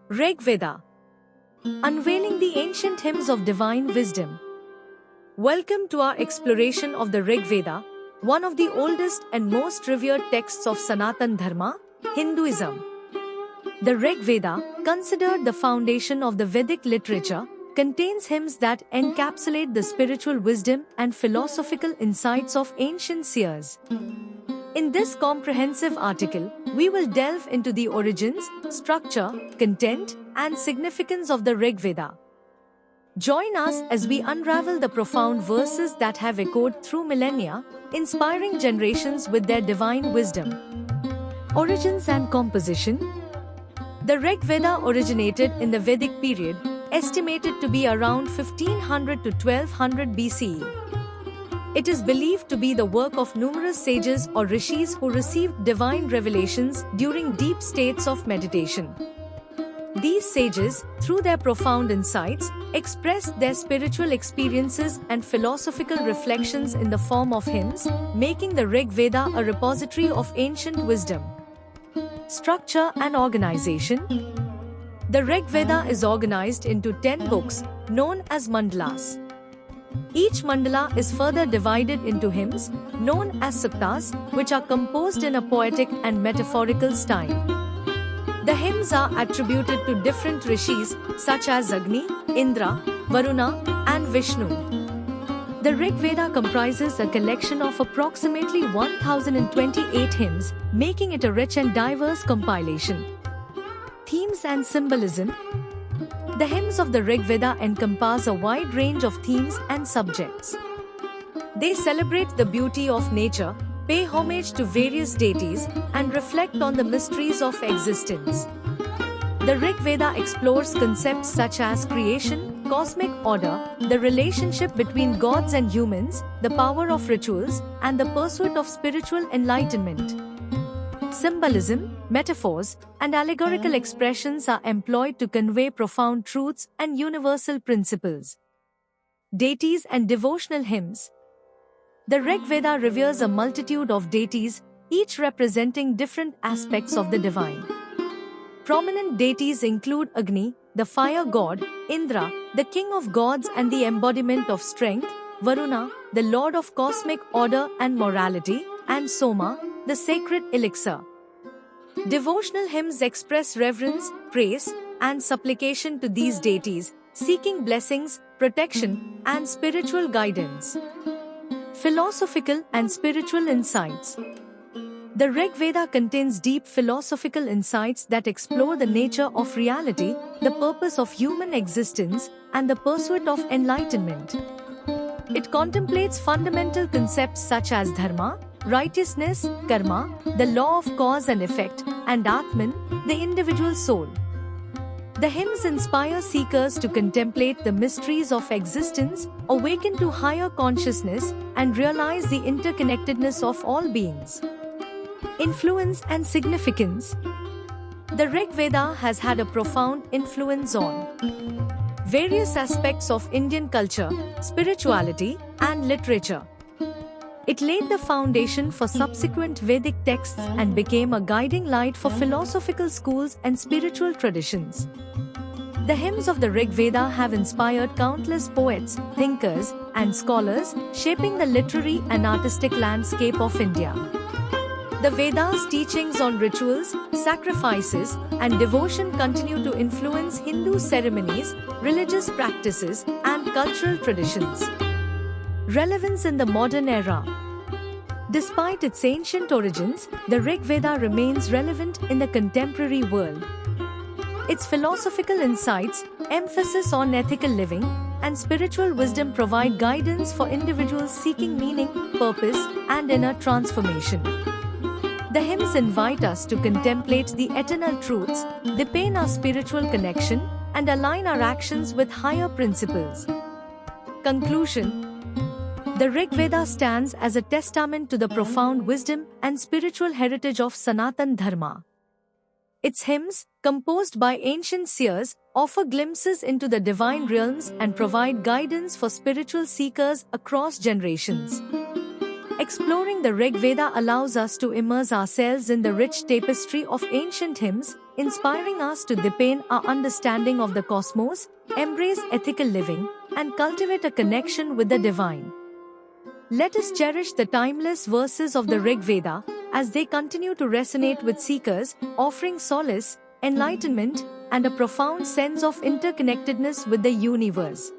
Rig Veda, unveiling the ancient hymns of divine wisdom. Welcome to our exploration of the Rig Veda, one of the oldest and most revered texts of Sanatan Dharma, Hinduism. The Rig Veda, considered the foundation of the Vedic literature, contains hymns that encapsulate the spiritual wisdom and philosophical insights of ancient seers. In this comprehensive article, we will delve into the origins, structure, content, and significance of the Rig Veda. Join us as we unravel the profound verses that have echoed through millennia, inspiring generations with their divine wisdom. Origins and composition. The Rig Veda originated in the Vedic period, estimated to be around 1500 to 1200 BCE. It is believed to be the work of numerous sages or rishis who received divine revelations during deep states of meditation. These sages, through their profound insights, expressed their spiritual experiences and philosophical reflections in the form of hymns, making the Rig Veda a repository of ancient wisdom. Structure and organization. The Rig Veda is organized into 10 books, known as mandalas. Each mandala is further divided into hymns, known as suktas, which are composed in a poetic and metaphorical style. The hymns are attributed to different rishis such as Agni, Indra, Varuna, and Vishnu. The Rig Veda comprises a collection of approximately 1028 hymns, making it a rich and diverse compilation. Themes and symbolism. The hymns of the Rig Veda encompass a wide range of themes and subjects. They celebrate the beauty of nature, pay homage to various deities, and reflect on the mysteries of existence. The Rig Veda explores concepts such as creation, cosmic order, the relationship between gods and humans, the power of rituals, and the pursuit of spiritual enlightenment. Symbolism, metaphors, and allegorical expressions are employed to convey profound truths and universal principles. Deities and devotional hymns. The Rig Veda reveres a multitude of deities, each representing different aspects of the divine. Prominent deities include Agni, the fire god, Indra, the king of gods and the embodiment of strength, Varuna, the lord of cosmic order and morality, and Soma, the sacred elixir. Devotional hymns express reverence, praise, and supplication to these deities, seeking blessings, protection, and spiritual guidance. Philosophical and spiritual insights. The Rig Veda contains deep philosophical insights that explore the nature of reality, the purpose of human existence, and the pursuit of enlightenment. It contemplates fundamental concepts such as dharma, righteousness, karma, the law of cause and effect, and Atman, the individual soul. The hymns inspire seekers to contemplate the mysteries of existence, awaken to higher consciousness, and realize the interconnectedness of all beings. Influence and significance. The Rig Veda has had a profound influence on various aspects of Indian culture, spirituality, and literature. It laid the foundation for subsequent Vedic texts and became a guiding light for philosophical schools and spiritual traditions. The hymns of the Rig Veda have inspired countless poets, thinkers, and scholars, shaping the literary and artistic landscape of India. The Vedas' teachings on rituals, sacrifices, and devotion continue to influence Hindu ceremonies, religious practices, and cultural traditions. Relevance in the modern era. Despite its ancient origins, the Rig Veda remains relevant in the contemporary world. Its philosophical insights, emphasis on ethical living, and spiritual wisdom provide guidance for individuals seeking meaning, purpose, and inner transformation. The hymns invite us to contemplate the eternal truths, deepen our spiritual connection, and align our actions with higher principles. Conclusion. The Rig Veda stands as a testament to the profound wisdom and spiritual heritage of Sanatan Dharma. Its hymns, composed by ancient seers, offer glimpses into the divine realms and provide guidance for spiritual seekers across generations. Exploring the Rig Veda allows us to immerse ourselves in the rich tapestry of ancient hymns, inspiring us to deepen our understanding of the cosmos, embrace ethical living, and cultivate a connection with the divine. Let us cherish the timeless verses of the Rig Veda as they continue to resonate with seekers, offering solace, enlightenment, and a profound sense of interconnectedness with the universe.